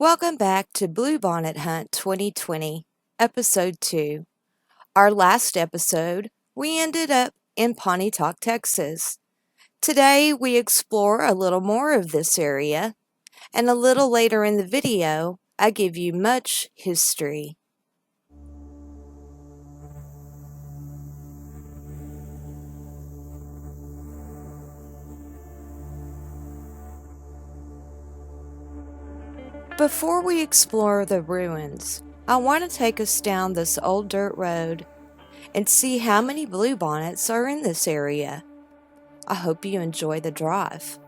Welcome back to Bluebonnet Hunt 2020, Episode 2. Our last episode, we ended up in Pontotoc, Texas. Today, we explore a little more of this area, and a little later in the video, I give you much history. Before we explore the ruins, I want to take us down this old dirt road and see how many bluebonnets are in this area. I hope you enjoy the drive.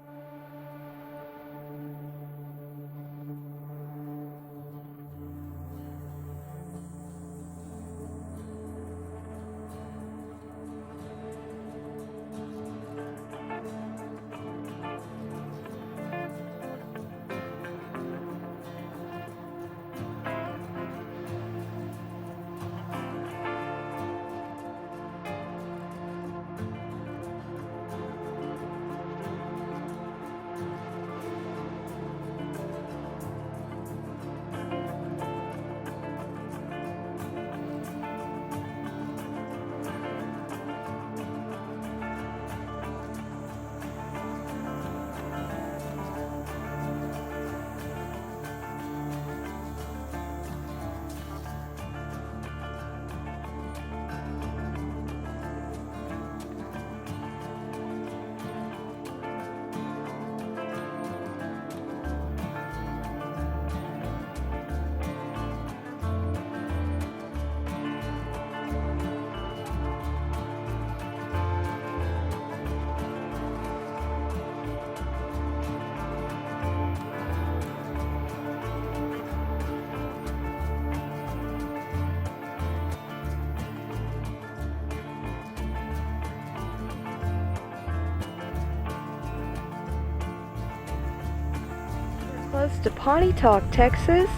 Close to Pontotoc, Texas.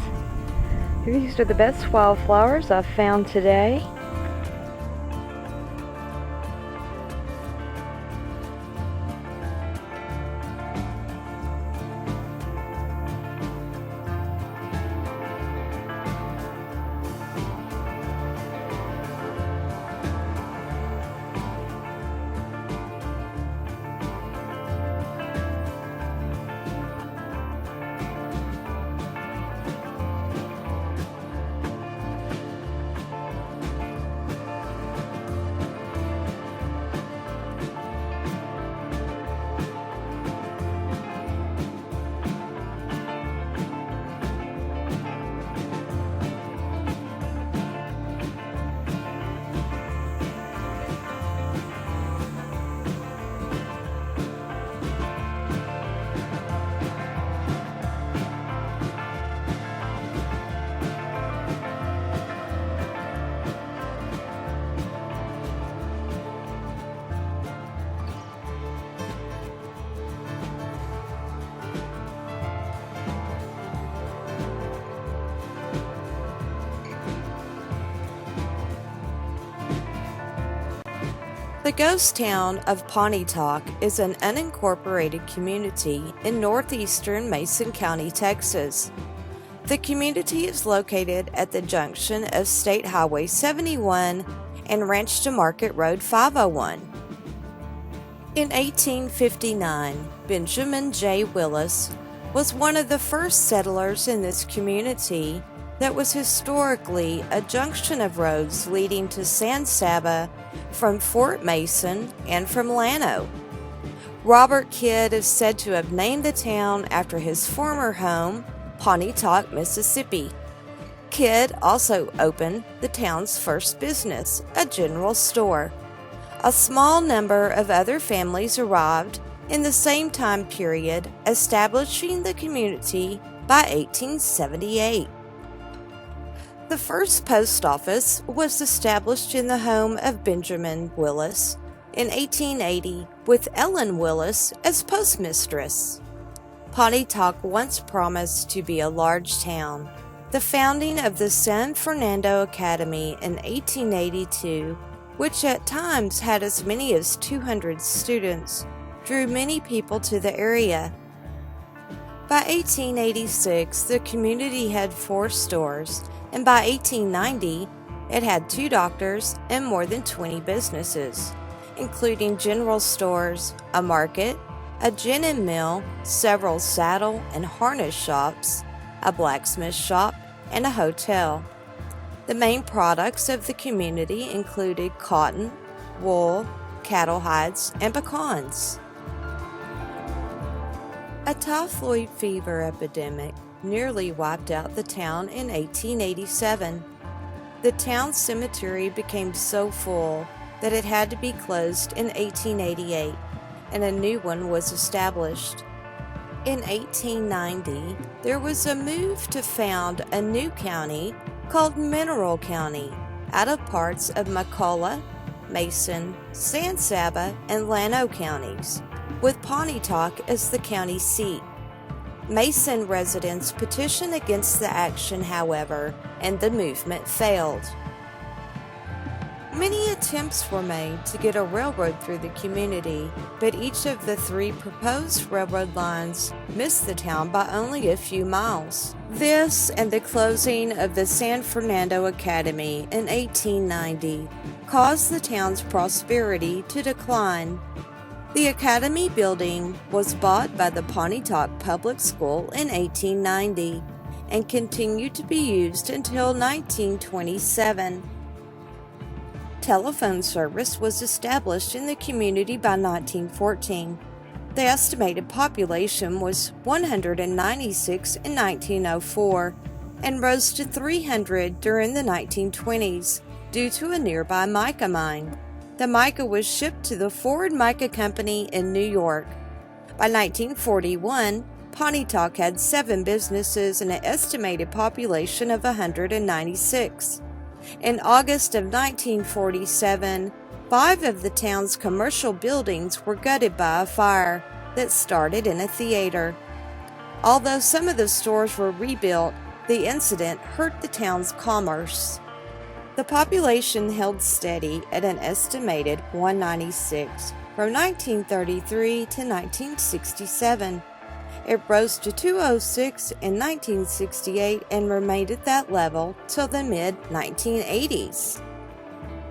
These are the best wildflowers I've found today. The ghost town of Pontotoc is an unincorporated community in northeastern Mason County, Texas. The community is located at the junction of State Highway 71 and Ranch to Market Road 501. In 1859, Benjamin J. Willis was one of the first settlers in this community that was historically a junction of roads leading to San Saba from Fort Mason and from Llano. Robert Kidd is said to have named the town after his former home, Pontotoc, Mississippi. Kidd also opened the town's first business, a general store. A small number of other families arrived in the same time period, establishing the community by 1878. The first post office was established in the home of Benjamin Willis in 1880 with Ellen Willis as postmistress. Pontotoc once promised to be a large town. The founding of the San Fernando Academy in 1882, which at times had as many as 200 students, drew many people to the area. By 1886, the community had 4 stores, and by 1890, it had 2 doctors and more than 20 businesses, including general stores, a market, a gin and mill, several saddle and harness shops, a blacksmith shop, and a hotel. The main products of the community included cotton, wool, cattle hides, and pecans. A typhoid fever epidemic nearly wiped out the town in 1887. The town cemetery became so full that it had to be closed in 1888, and a new one was established. In 1890, there was a move to found a new county called Mineral County out of parts of McCullough, Mason, San Saba, and Llano counties, with Pontotoc as the county seat. Mason residents petitioned against the action, however, and the movement failed. Many attempts were made to get a railroad through the community, but each of the 3 proposed railroad lines missed the town by only a few miles. This and the closing of the San Fernando Academy in 1890 caused the town's prosperity to decline. The Academy building was bought by the Pontotoc Public School in 1890 and continued to be used until 1927. Telephone service was established in the community by 1914. The estimated population was 196 in 1904 and rose to 300 during the 1920s due to a nearby mica mine. The mica was shipped to the Ford Mica Company in New York. By 1941, Pontotoc had 7 businesses and an estimated population of 196. In August of 1947, 5 of the town's commercial buildings were gutted by a fire that started in a theater. Although some of the stores were rebuilt, the incident hurt the town's commerce. The population held steady at an estimated 196 from 1933 to 1967. It rose to 206 in 1968 and remained at that level till the mid-1980s.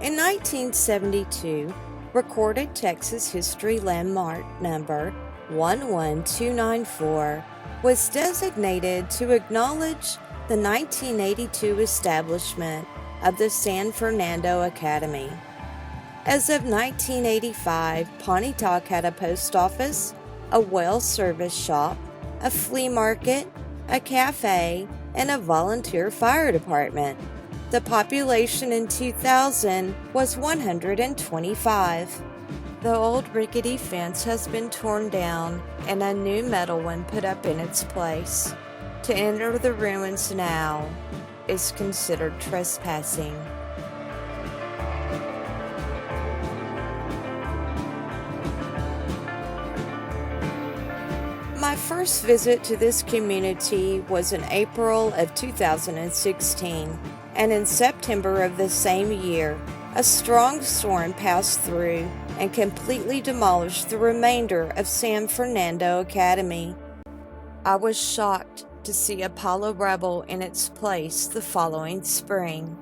In 1972, recorded Texas History Landmark number 11294 was designated to acknowledge the 1982 establishment of the San Fernando Academy. As of 1985, Pontotoc had a post office, a well service shop, a flea market, a cafe, and a volunteer fire department. The population in 2000 was 125. The old rickety fence has been torn down and a new metal one put up in its place. To enter the ruins now is considered trespassing. My first visit to this community was in April of 2016, and in September of the same year, a strong storm passed through and completely demolished the remainder of San Fernando Academy. I was shocked to see a pile of rubble in its place the following spring.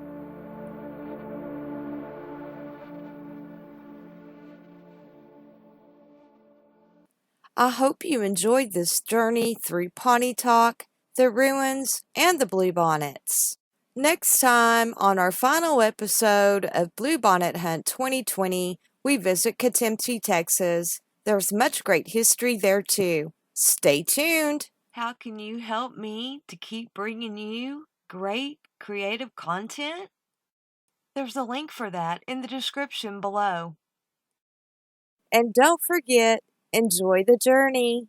I hope you enjoyed this journey through Pontotoc, the ruins, and the Bluebonnets. Next time on our final episode of Bluebonnet Hunt 2020, we visit Katemti, Texas. There's much great history there too. Stay tuned! How can you help me to keep bringing you great creative content? There's a link for that in the description below. And don't forget, enjoy the journey.